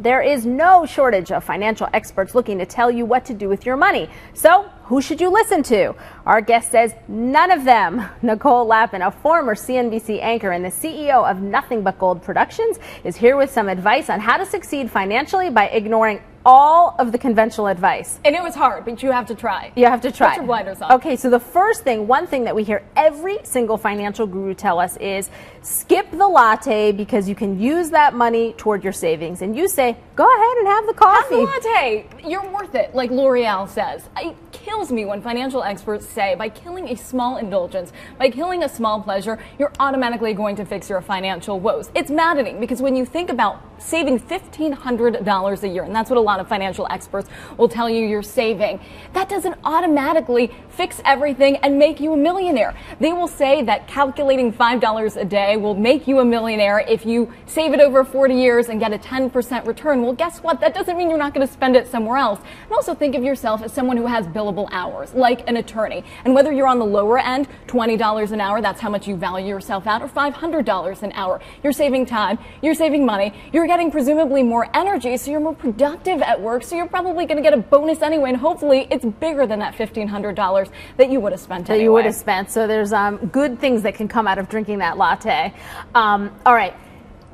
There is no shortage of financial experts looking to tell you what to do with your money. So who should you listen to? Our guest says none of them. Nicole Lapin, a former CNBC anchor and the CEO of Nothing But Gold Productions, is here with some advice on how to succeed financially by ignoring all of the conventional advice. And it was hard, but you have to try. You have to try. Put your blinders on. Okay, so the first thing, one thing that we hear every single financial guru tell us is skip the latte because you can use that money toward your savings. And you say, go ahead and have the coffee. Have the latte. You're worth it, like L'Oreal says. It kills me when financial experts say by killing a small indulgence, by killing a small pleasure, you're automatically going to fix your financial woes. It's maddening because when you think about saving $1,500 a year, and that's what a lot of financial experts will tell you you're saving, that doesn't automatically fix everything and make you a millionaire. They will say that calculating $5 a day will make you a millionaire if you save it over 40 years and get a 10% return. Well, guess what? That doesn't mean you're not going to spend it somewhere else. And also think of yourself as someone who has billable hours, like an attorney. And whether you're on the lower end, $20 an hour, that's how much you value yourself at, or $500 an hour, you're saving time, you're saving money, you're getting presumably more energy, so you're more productive at work, so you're probably going to get a bonus anyway, and hopefully it's bigger than that $1,500 that you would have spent anyway. That you would have spent. So there's good things that can come out of drinking that latte. All right.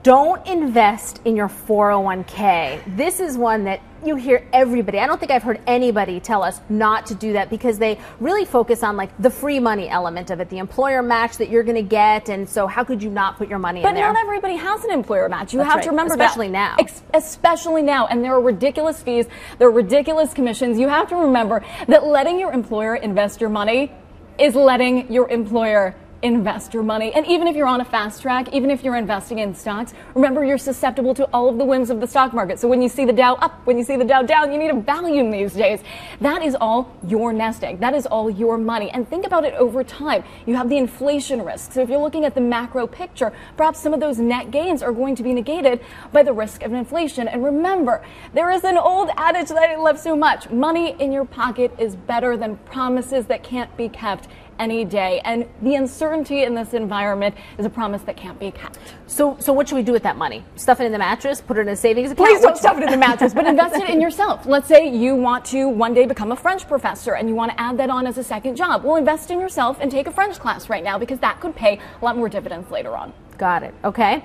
Don't invest in your 401k. This is one that you hear everybody. I don't think I've heard anybody tell us not to do that because they really focus on like the free money element of it, the employer match that you're going to get. And so how could you not put your money in there? But not everybody has an employer match. You have to remember that. Especially now. Especially now. And there are ridiculous fees. There are ridiculous commissions. You have to remember that letting your employer invest your money is letting your employer invest your money. And even if you're on a fast track, even if you're investing in stocks, remember you're susceptible to all of the whims of the stock market. So when you see the Dow up, when you see the Dow down, you need a Valium these days. That is all your nest egg. That is all your money. And think about it over time. You have the inflation risk. So if you're looking at the macro picture, perhaps some of those net gains are going to be negated by the risk of inflation. And remember, there is an old adage that I love so much. Money in your pocket is better than promises that can't be kept any day. And the uncertainty in this environment is a promise that can't be kept. So what should we do with that money? Stuff it in the mattress? Put it in a savings account? Please don't stuff it in the mattress, but invest it in yourself. Let's say you want to one day become a French professor and you want to add that on as a second job. Well, invest in yourself and take a French class right now because that could pay a lot more dividends later on. Got it. Okay.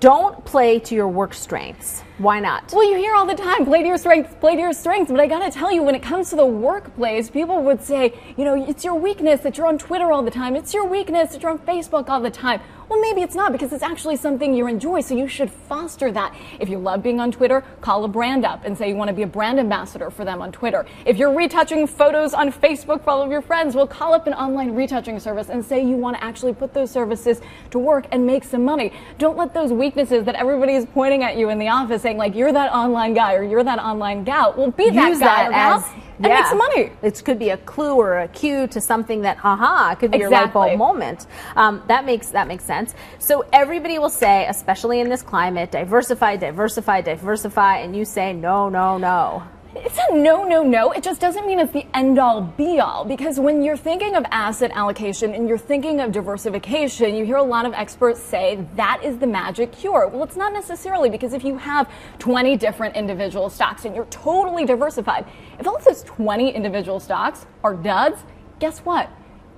Don't play to your work strengths. Why not? Well, you hear all the time, play to your strengths, play to your strengths. But I got to tell you, when it comes to the workplace, people would say, you know, it's your weakness that you're on Twitter all the time. It's your weakness that you're on Facebook all the time. Well, maybe it's not because it's actually something you enjoy. So you should foster that. If you love being on Twitter, call a brand up and say you want to be a brand ambassador for them on Twitter. If you're retouching photos on Facebook for all of your friends, well, call up an online retouching service and say you want to actually put those services to work and make some money. Don't let those weaknesses that everybody is pointing at you in the office saying like you're that online guy or you're that online gal. Well, be that guy or gal and make some money. It could be a clue or a cue to something that, it could be your light bulb moment. That makes sense. So everybody will say, especially in this climate, diversify, diversify, diversify, and you say no, no, no. It's a no, no, no. It just doesn't mean it's the end-all, be-all. Because when you're thinking of asset allocation and you're thinking of diversification, you hear a lot of experts say that is the magic cure. Well, it's not necessarily, because if you have 20 different individual stocks and you're totally diversified, if all of those 20 individual stocks are duds, guess what?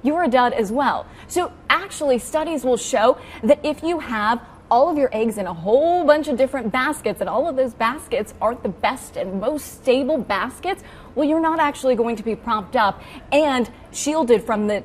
You're a dud as well. So actually, studies will show that if you have all of your eggs in a whole bunch of different baskets and all of those baskets aren't the best and most stable baskets, well, you're not actually going to be propped up and shielded from the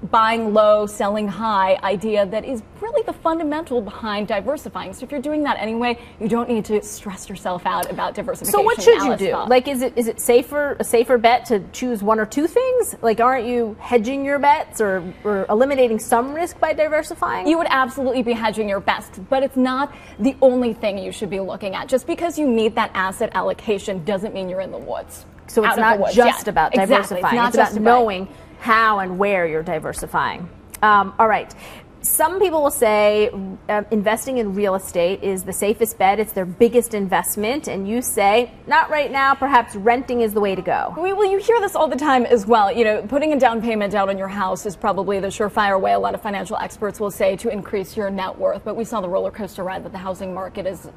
buying low, selling high idea that is really the fundamental behind diversifying. So if you're doing that anyway, you don't need to stress yourself out about diversification. So what should you do? Like, is it a safer bet to choose one or two things? Like, aren't you hedging your bets or eliminating some risk by diversifying? You would absolutely be hedging your bets, but it's not the only thing you should be looking at. Just because you need that asset allocation doesn't mean you're in the woods. So it's not just about diversifying. It's about knowing how and where you're diversifying. All right. Some people will say investing in real estate is the safest bet. It's their biggest investment. And you say, not right now, perhaps renting is the way to go. Well, you hear this all the time as well. You know, putting a down payment down on your house is probably the surefire way, a lot of financial experts will say, to increase your net worth. But we saw the roller coaster ride that the housing market is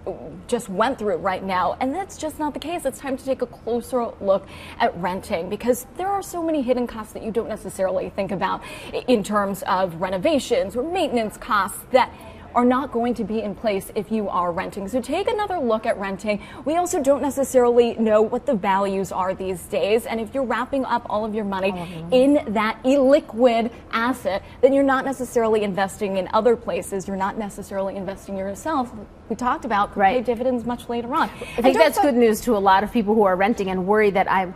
just went through right now. And that's just not the case. It's time to take a closer look at renting, because there are so many hidden costs that you don't necessarily think about in terms of renovations or maintenance costs that are not going to be in place if you are renting. So take another look at renting. We also don't necessarily know what the values are these days. And if you're wrapping up all of your money in that illiquid asset, then you're not necessarily investing in other places. You're not necessarily investing in yourself. We talked about pay dividends much later on. I think that's good news to a lot of people who are renting and worry that, I'm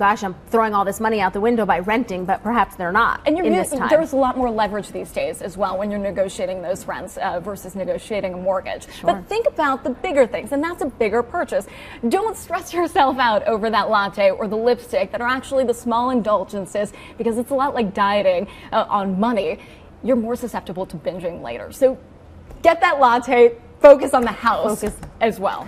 throwing all this money out the window by renting, but perhaps they're not. And in this time. There's a lot more leverage these days as well when you're negotiating those rents versus negotiating a mortgage. Sure. But think about the bigger things, and that's a bigger purchase. Don't stress yourself out over that latte or the lipstick that are actually the small indulgences, because it's a lot like dieting on money. You're more susceptible to binging later. So get that latte, focus on the house as well.